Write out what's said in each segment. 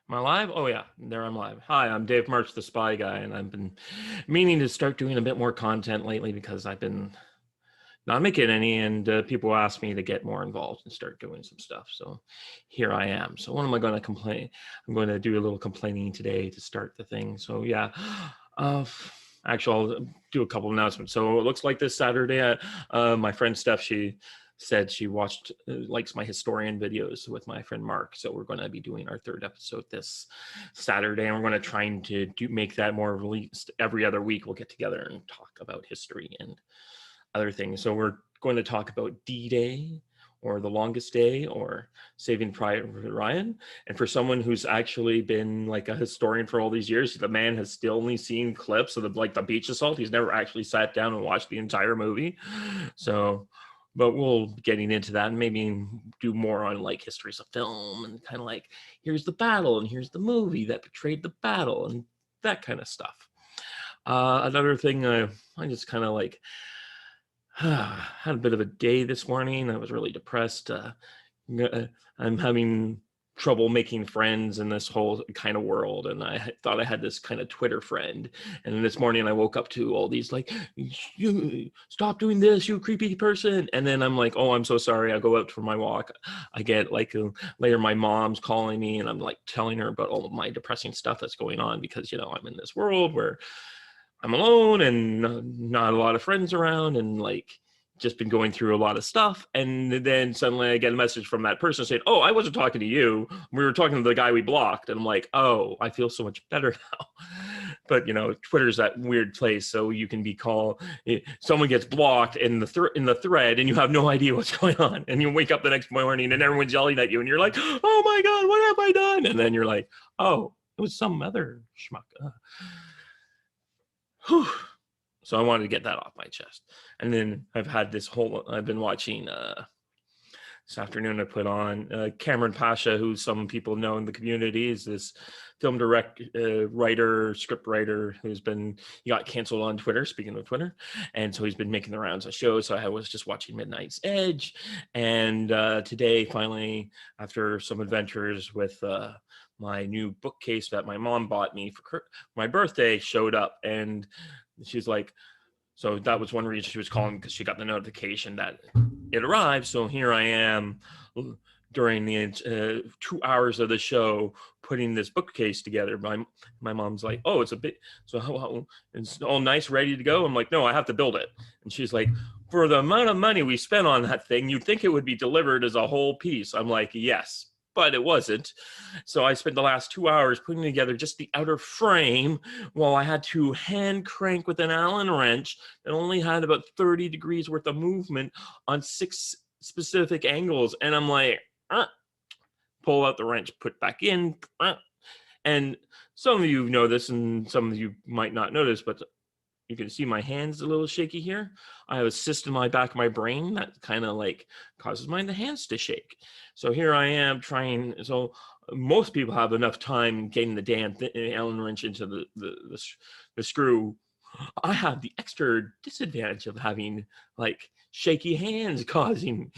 Am I live? Oh yeah, there I'm live. Hi, I'm Dave March, the Spy Guy, and I've been meaning to start doing a bit more content lately because I've been not making any, and people ask me to get more involved and start doing some stuff. So here I am. So what am I going to complain? I'm going to do a little complaining today to start the thing. So yeah, uh, actually I'll do a couple of announcements. So it looks like this Saturday, my friend Steph, she said she watched likes my historian videos with my friend Mark, so we're going to be doing our third episode this Saturday, and we're going to try and make that more released every other week. We'll get together and talk about history and other things. So we're going to talk about D-Day or the longest day or Saving Private Ryan. And for someone who's actually been like a historian for all these years, the man has still only seen clips of the beach assault. He's never actually sat down and watched the entire movie. So, but we'll be getting into that and maybe do more on like histories of film and kind of like, here's the battle and here's the movie that portrayed the battle and that kind of stuff. Another thing, I just kind of like, had a bit of a day this morning. I was really depressed. I'm having trouble making friends in this whole kind of world, and I thought I had this kind of Twitter friend, and then this morning I woke up to all these like, you stop doing this, you creepy person. And then I'm like, oh, I'm so sorry. I go out for my walk. I get like later my mom's calling me, and I'm like telling her about all of my depressing stuff that's going on because I'm in this world where I'm alone and not a lot of friends around, and like just been going through a lot of stuff. And then suddenly I get a message from that person saying, oh, I wasn't talking to you. We were talking to the guy we blocked. And I'm like, oh, I feel so much better now. But Twitter's that weird place. So you can be called, someone gets blocked in the thread and you have no idea what's going on. And you wake up the next morning and everyone's yelling at you and you're like, oh my God, what have I done? And then you're like, oh, it was some other schmuck. So I wanted to get that off my chest. And then I've been watching this afternoon. I put on Cameron Pasha, who some people know in the community, is this film writer, script writer he got canceled on Twitter, speaking of Twitter. And so he's been making the rounds of shows. So I was just watching Midnight's Edge. And today, finally, after some adventures with my new bookcase that my mom bought me for my birthday, showed up. And she's like, so that was one reason she was calling, because she got the notification that it arrived. So here I am during the 2 hours of the show putting this bookcase together. My mom's like, oh, it's a bit, so it's all nice, ready to go. I'm like, no, I have to build it. And she's like, for the amount of money we spent on that thing, you'd think it would be delivered as a whole piece. I'm like, yes, but it wasn't. So I spent the last 2 hours putting together just the outer frame while I had to hand crank with an Allen wrench that only had about 30 degrees worth of movement on 6 specific angles. And I'm like, pull out the wrench, put back in. And some of you know this and some of you might not notice, but you can see my hands a little shaky here. I have a cyst in my back of my brain that kind of like causes my hands to shake. So here I am trying. So most people have enough time getting the damn Allen wrench into the screw. I have the extra disadvantage of having like shaky hands, causing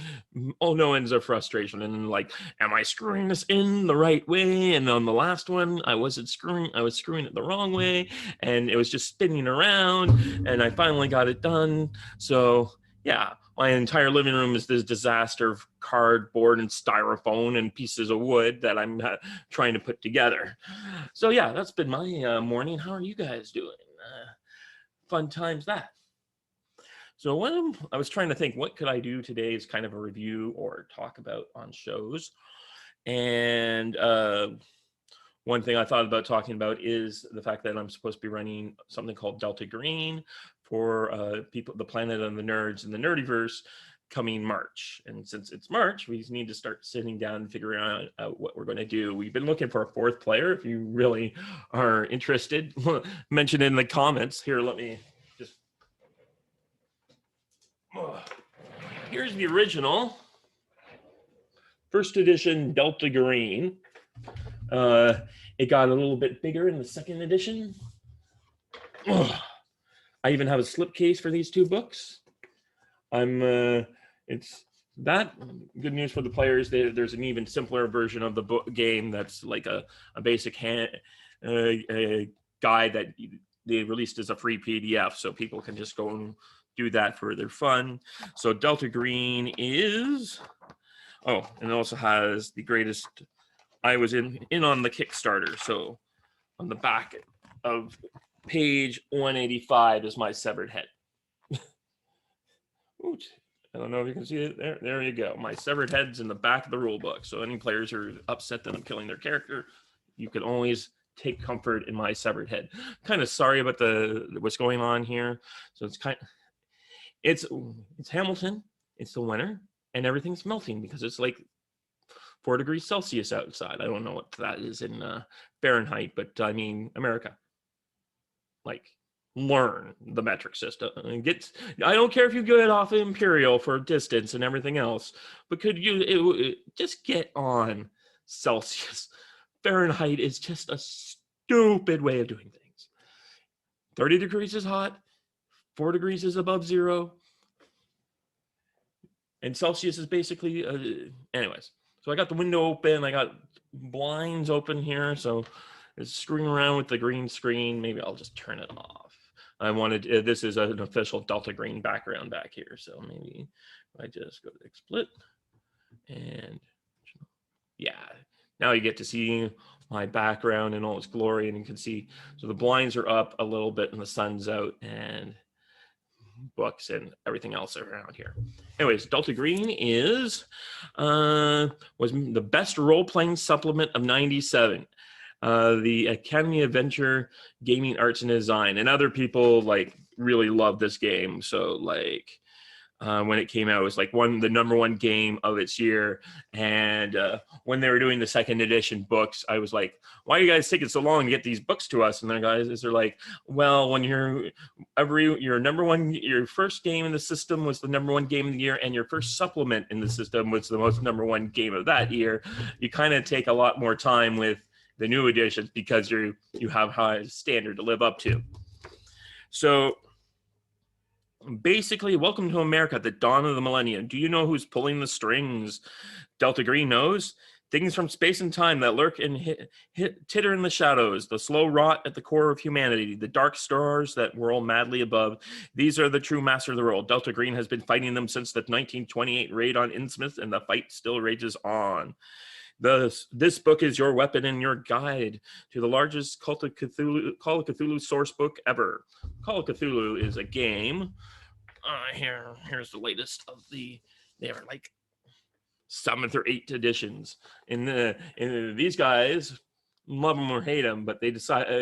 all no ends of frustration. And like, am I screwing this in the right way? And on the last one, I was screwing it the wrong way, and it was just spinning around. And I finally got it done. So yeah, my entire living room is this disaster of cardboard and styrofoam and pieces of wood that I'm trying to put together. So yeah, that's been my morning. How are you guys doing? Fun times that. So when I was trying to think, what could I do today as kind of a review or talk about on shows? And one thing I thought about talking about is the fact that I'm supposed to be running something called Delta Green for people, the Planet of the Nerds and the Nerdiverse, coming March. And since it's March, we need to start sitting down and figuring out what we're going to do. We've been looking for a 4th player. If you really are interested, mention it in the comments. Here, let me just... Here's the original 1st edition Delta Green. It got a little bit bigger in the 2nd edition. I even have a slipcase for these 2 books. It's that good news for the players. There's an even simpler version of the game that's like a basic a guide that they released as a free PDF, so people can just go and do that for their fun. So Delta Green is, oh, and it also has the greatest. I was in on the Kickstarter, so on the back of page 185 is my severed head. Ooh, I don't know if you can see it there. There you go. My severed head's in the back of the rule book. So any players who are upset that I'm killing their character, you can always take comfort in my severed head. Kind of sorry about what's going on here. So it's Hamilton. It's the winter, and everything's melting because it's like 4 degrees Celsius outside. I don't know what that is in Fahrenheit, but I mean America. Like, learn the metric system and I don't care if you get off imperial for distance and everything else, but could you just get on Celsius? Fahrenheit is just a stupid way of doing things. 30 degrees is hot, 4 degrees is above zero, and Celsius is basically anyways. So I got the window open, I got blinds open here, so it's screwing around with the green screen. Maybe I'll just turn it off. I wanted, this is an official Delta Green background back here. So maybe I just go to XSplit and yeah, now you get to see my background in all its glory, and you can see, so the blinds are up a little bit and the sun's out and books and everything else around here. Anyways, Delta Green was the best role-playing supplement of 97. The Academy of Adventure Gaming Arts and Design, and other people like really love this game. So like when it came out, it was like the number one game of its year. And when they were doing the second edition books, I was like, why are you guys taking so long to get these books to us? And then guys are like, well, when your first game in the system was the number one game of the year, and your first supplement in the system was the most number one game of that year, you kind of take a lot more time with the new editions because you have high standard to live up to. So basically, welcome to America at the dawn of the millennium. Do you know who's pulling the strings? Delta Green knows. Things from space and time that lurk and titter in the shadows, the slow rot at the core of humanity, the dark stars that whirl madly above. These are the true masters of the world. Delta Green has been fighting them since the 1928 raid on Innsmouth, and the fight still rages on. This book is your weapon and your guide to the largest Call of Cthulhu source book ever. Call of Cthulhu is a game. Here's the latest of they are like 7th or 8th editions. And these guys, love them or hate them, but they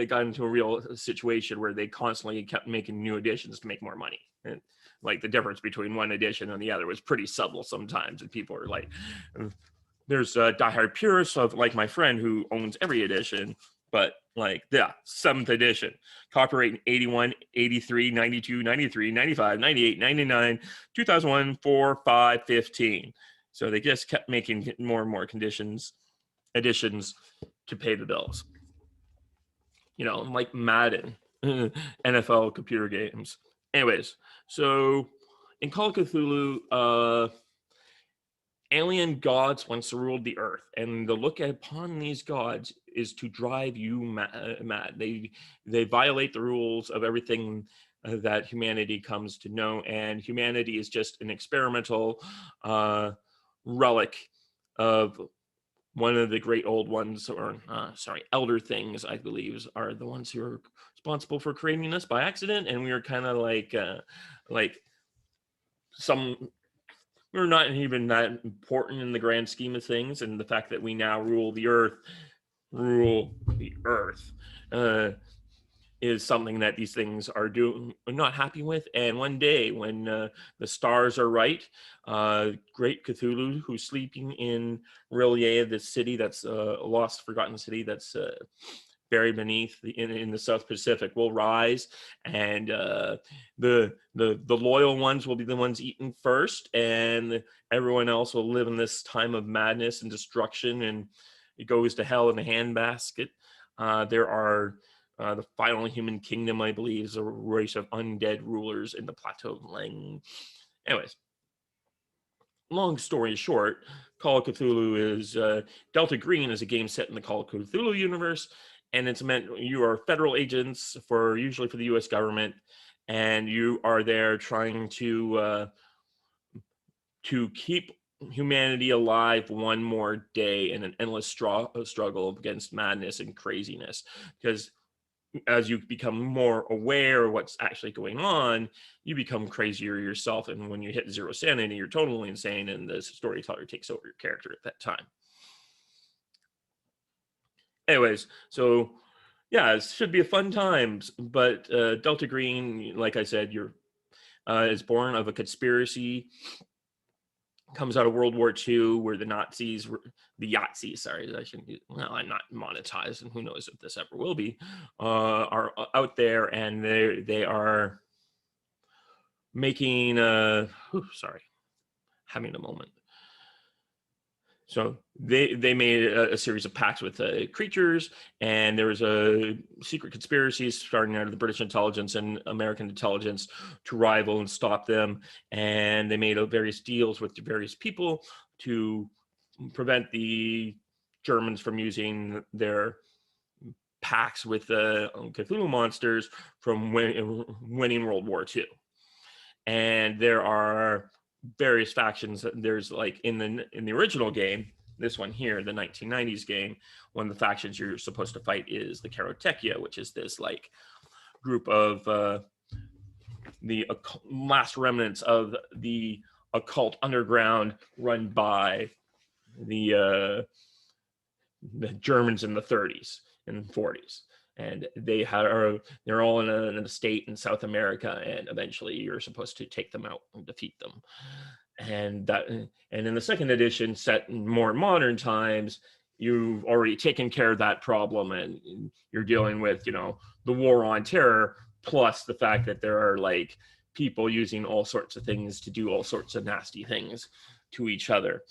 got into a real situation where they constantly kept making new editions to make more money. And like the difference between one edition and the other was pretty subtle sometimes, and people are like, there's diehard purists of like my friend who owns every edition, but like, yeah, 7th edition, copyright in 81, 83, 92, 93, 95, 98, 99, 2001, 4, 5, 15. So they just kept making more and more editions to pay the bills. You know, like Madden, NFL computer games. Anyways, so in Call of Cthulhu, alien gods once ruled the earth, and the look upon these gods is to drive you mad. They violate the rules of everything that humanity comes to know, and humanity is just an experimental relic of one of the great old ones, or elder things, I believe, are the ones who are responsible for creating us by accident, and we are kind of like some. We're not even that important in the grand scheme of things, and the fact that we now rule the earth is something that these things are not happy with. And one day, when the stars are right, great Cthulhu, who's sleeping in Rillier, the city that's a lost, forgotten city that's buried beneath in the South Pacific, will rise, and the loyal ones will be the ones eaten first, and everyone else will live in this time of madness and destruction, and it goes to hell in a handbasket. There are the final human kingdom, I believe, is a race of undead rulers in the Plateau of Lang. Anyways, long story short, Call of Cthulhu is Delta Green is a game set in the Call of Cthulhu universe, and it's meant you are federal agents for usually for the U.S. government, and you are there trying to keep humanity alive one more day in an endless struggle against madness and craziness. Because as you become more aware of what's actually going on, you become crazier yourself. And when you hit zero sanity, you're totally insane, and the storyteller takes over your character at that time. Anyways, so yeah, it should be a fun time. But Delta Green, like I said, is born of a conspiracy. Comes out of World War II, where the Yazis, sorry, I shouldn't. Well, I'm not monetized, and who knows if this ever will be. Are out there, and they are making. Sorry, having a moment. So they made a series of pacts with creatures, and there was a secret conspiracy starting out of the British intelligence and American intelligence to rival and stop them. And they made various deals with various people to prevent the Germans from using their pacts with the Cthulhu monsters from winning World War II. And there are various factions. There's like in the original game, this one here, the 1990s game, one of the factions you're supposed to fight is the Karotekia, which is this like group of the last remnants of the occult underground run by the Germans in the 30s and 40s. And they're all in an estate in South America, and eventually you're supposed to take them out and defeat them. And in the second edition, set in more modern times, you've already taken care of that problem, and you're dealing with the war on terror, plus the fact that there are like people using all sorts of things to do all sorts of nasty things to each other.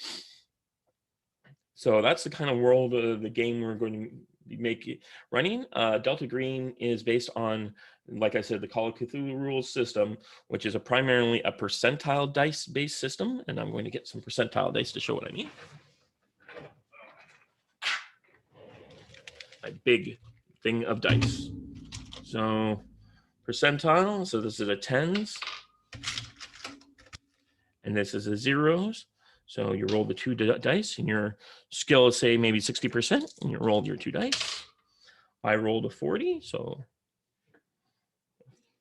So that's the kind of world of the game we're going to be running. Delta Green is based on, like I said, the Call of Cthulhu rules system, which is primarily a percentile dice-based system. And I'm going to get some percentile dice to show what I mean. A big thing of dice. So percentile, so this is a tens. And this is a zeros. So you roll the two dice, and your skill is, say, maybe 60%, and you roll your two dice. I rolled a 40, so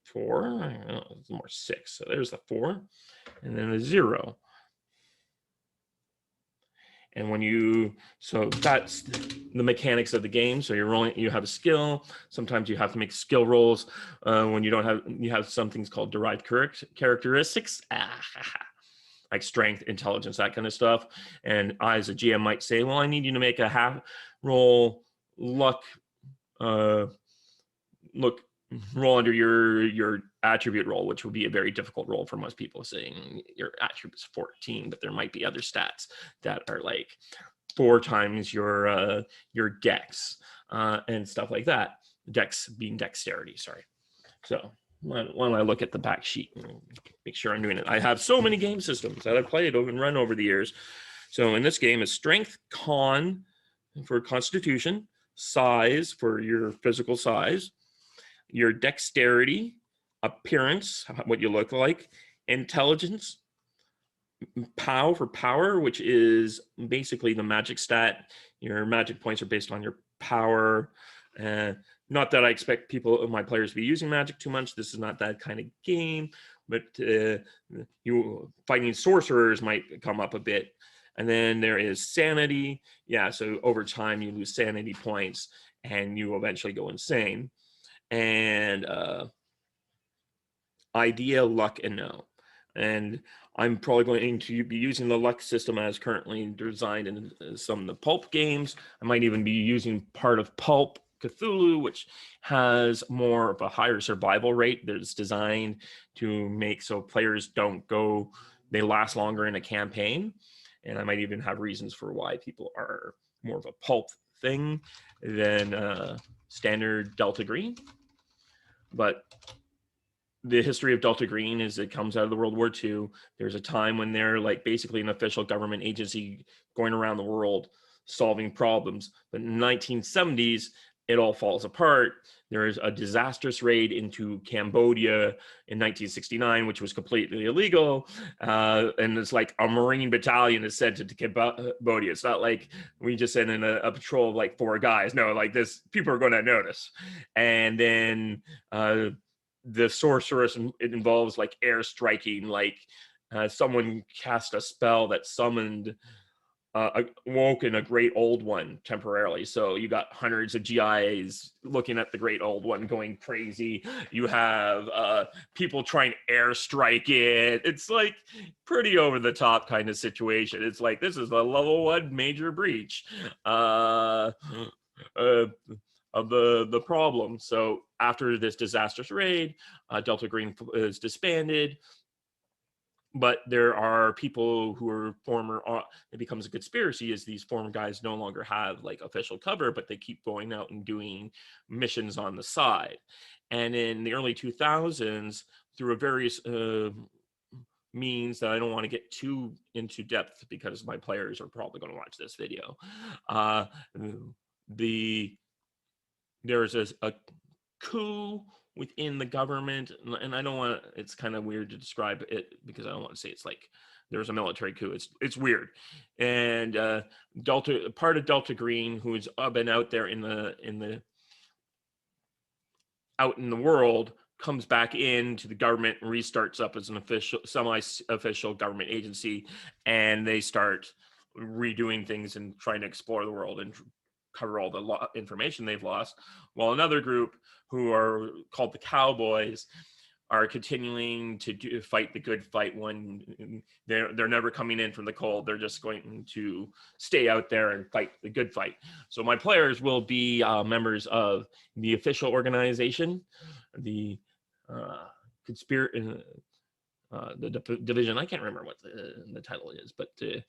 4, it's more 6. So there's the 4, and then a 0. And so that's the mechanics of the game. So you're rolling, you have a skill. Sometimes you have to make skill rolls when you have some things called derived characteristics. Like strength, intelligence, that kind of stuff. And I, as a GM, might say, well, I need you to make a half roll luck, roll under your attribute roll, which would be a very difficult roll for most people, saying your attribute is 14, but there might be other stats that are like 4 times your dex and stuff like that. Dex being dexterity, sorry. So when I look at the back sheet and make sure I'm doing it. I have so many game systems that I've played over and run over the years. So in this game is strength, con for constitution, size for your physical size, your dexterity, appearance, what you look like, intelligence, POW for power, which is basically the magic stat. Your magic points are based on your power. Not that I expect my players to be using magic too much. This is not that kind of game, but you fighting sorcerers might come up a bit. And then there is sanity. Yeah, so over time you lose sanity points and you eventually go insane. And idea, luck, and know. And I'm probably going to be using the luck system as currently designed in some of the Pulp games. I might even be using part of Pulp Cthulhu, which has more of a higher survival rate that's designed to make so players they last longer in a campaign. And I might even have reasons for why people are more of a Pulp thing than standard Delta Green. But the history of Delta Green is it comes out of the World War II. There's a time when they're like basically an official government agency going around the world solving problems. But in the 1970s, it all falls apart. There's a disastrous raid into Cambodia in 1969, which was completely illegal. And it's like a Marine battalion is sent to Cambodia. It's not like we just sent in a patrol of like 4 guys. No, like this, people are going to notice. And then the sorceress, it involves like air striking, like someone cast a spell that summoned woken a great old one temporarily. So you got hundreds of GIs looking at the great old one going crazy. You have people trying to airstrike it. It's like pretty over the top kind of situation. It's like, this is a level 1 major breach of the problem. So after this disastrous raid, Delta Green is disbanded. But there are people who are former, it becomes a conspiracy as these former guys no longer have like official cover, but they keep going out and doing missions on the side. And in the early 2000s, through a various means that I don't want to get too into depth because my players are probably going to watch this video, there's a coup within the government, and I don't want to, it's kind of weird to describe it because I don't want to say it's like there's a military coup. It's weird. And part of Delta Green, who's been out there out in the world, comes back into the government and restarts up as an semi-official government agency, and they start redoing things and trying to explore the world and cover all the information they've lost, while another group who are called the Cowboys are continuing to fight the good fight. When they're never coming in from the cold, they're just going to stay out there and fight the good fight. So my players will be members of the official organization, the division. I can't remember what the title is, but the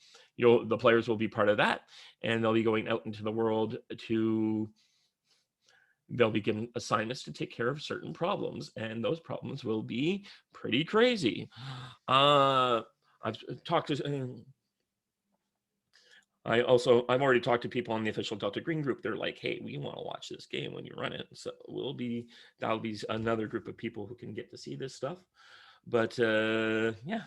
players will be part of that, and they'll be going out into the world they'll be given assignments to take care of certain problems, and those problems will be pretty crazy. I've talked to I've already talked to people on the official Delta Green group. They're like, hey, we want to watch this game when you run it. So that'll be another group of people who can get to see this stuff. But yeah,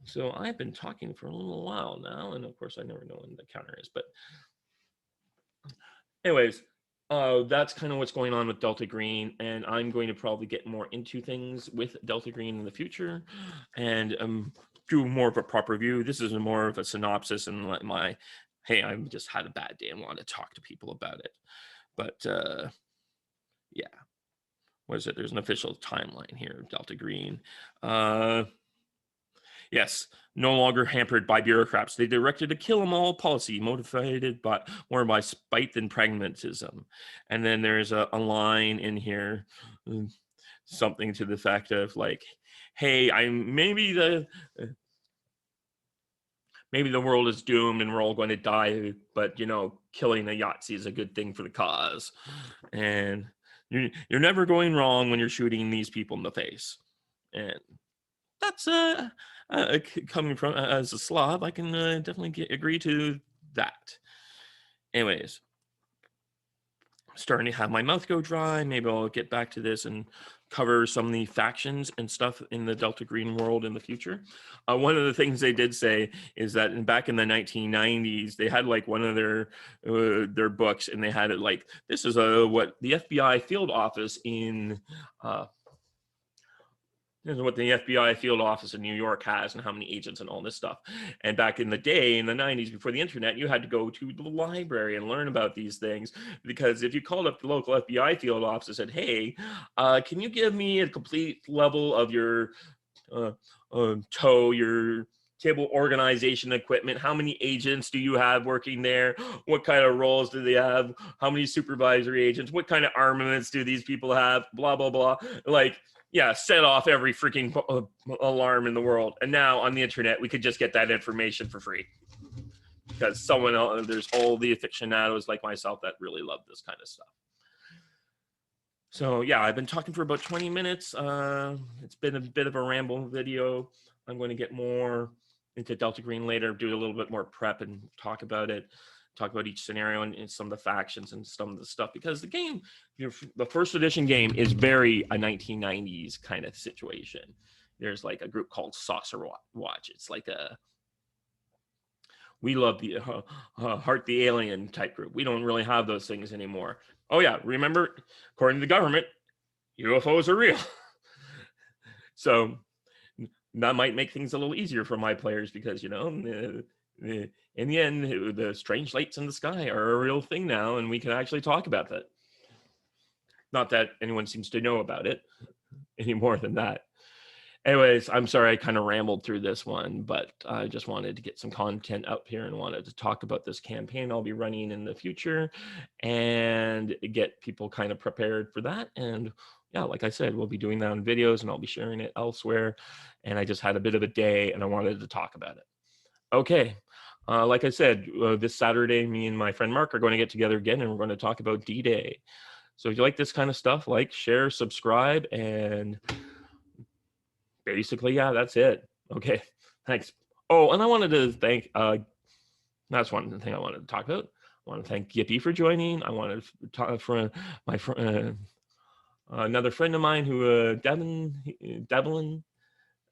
so I've been talking for a little while now, and of course I never know when the counter is, but anyways, that's kind of what's going on with Delta Green, and I'm going to probably get more into things with Delta Green in the future and do more of a proper review. This is more of a synopsis and hey, I've just had a bad day and want to talk to people about it. But yeah, what is it? There's an official timeline here of Delta Green. Yes, no longer hampered by bureaucrats. They directed a kill 'em all policy motivated more by spite than pragmatism. And then there's a line in here, something to the fact of like, hey, maybe the world is doomed and we're all going to die, but killing a Yahtzee is a good thing for the cause. And you're never going wrong when you're shooting these people in the face. And that's coming from as a Slav, I can definitely agree to that. Anyways, I'm starting to have my mouth go dry. Maybe I'll get back to this and cover some of the factions and stuff in the Delta Green world in the future. One of the things they did say is that back in the 1990s, they had like one of their books, and they had it like, this is what the FBI field office in this is what the FBI field office in New York has and how many agents and all this stuff. And back in the day, in the 90s, before the internet, you had to go to the library and learn about these things, because if you called up the local FBI field office and said, hey, can you give me a complete level of your your table organization equipment? How many agents do you have working there? What kind of roles do they have? How many supervisory agents? What kind of armaments do these people have? Blah, blah, blah. Like, yeah, set off every freaking alarm in the world. And now on the internet, we could just get that information for free. Because there's all the aficionados like myself that really love this kind of stuff. So yeah, I've been talking for about 20 minutes. It's been a bit of a ramble video. I'm going to get more into Delta Green later, do a little bit more prep and talk about it, talk about each scenario and some of the factions and some of the stuff, because the game, the first edition game is very a 1990s kind of situation. There's like a group called Saucer Watch. It's like we love the Heart the Alien type group. We don't really have those things anymore. Oh yeah, remember, according to the government, UFOs are real. So that might make things a little easier for my players, because, you know, in the end, the strange lights in the sky are a real thing now, and we can actually talk about that. Not that anyone seems to know about it any more than that. Anyways, I'm sorry I kind of rambled through this one, but I just wanted to get some content up here and wanted to talk about this campaign I'll be running in the future and get people kind of prepared for that. And yeah, like I said, we'll be doing that in videos and I'll be sharing it elsewhere. And I just had a bit of a day and I wanted to talk about it. Okay. Like I said, this Saturday, me and my friend Mark are going to get together again and we're going to talk about D-Day. So if you like this kind of stuff, like, share, subscribe, and basically, yeah, that's it. Okay, thanks. Oh, and I wanted to thank, that's one thing I wanted to talk about. I want to thank Yippee for joining. I wanted to talk for my friend, another friend of mine who, Devlin.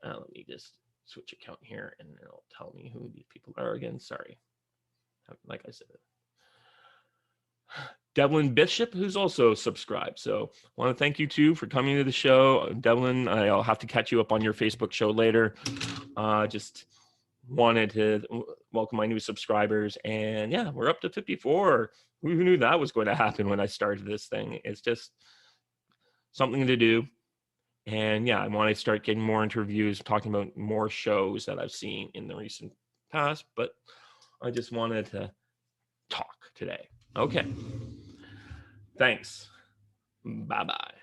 Let me just switch account here and it'll tell me who these people are again. Sorry. Like I said, Devlin Bishop, who's also subscribed. So I want to thank you too for coming to the show. Devlin, I'll have to catch you up on your Facebook show later. Just wanted to welcome my new subscribers. And yeah, we're up to 54. Who knew that was going to happen when I started this thing? It's just something to do. And yeah, I want to start getting more interviews, talking about more shows that I've seen in the recent past. But I just wanted to talk today. Okay. Thanks. Bye-bye.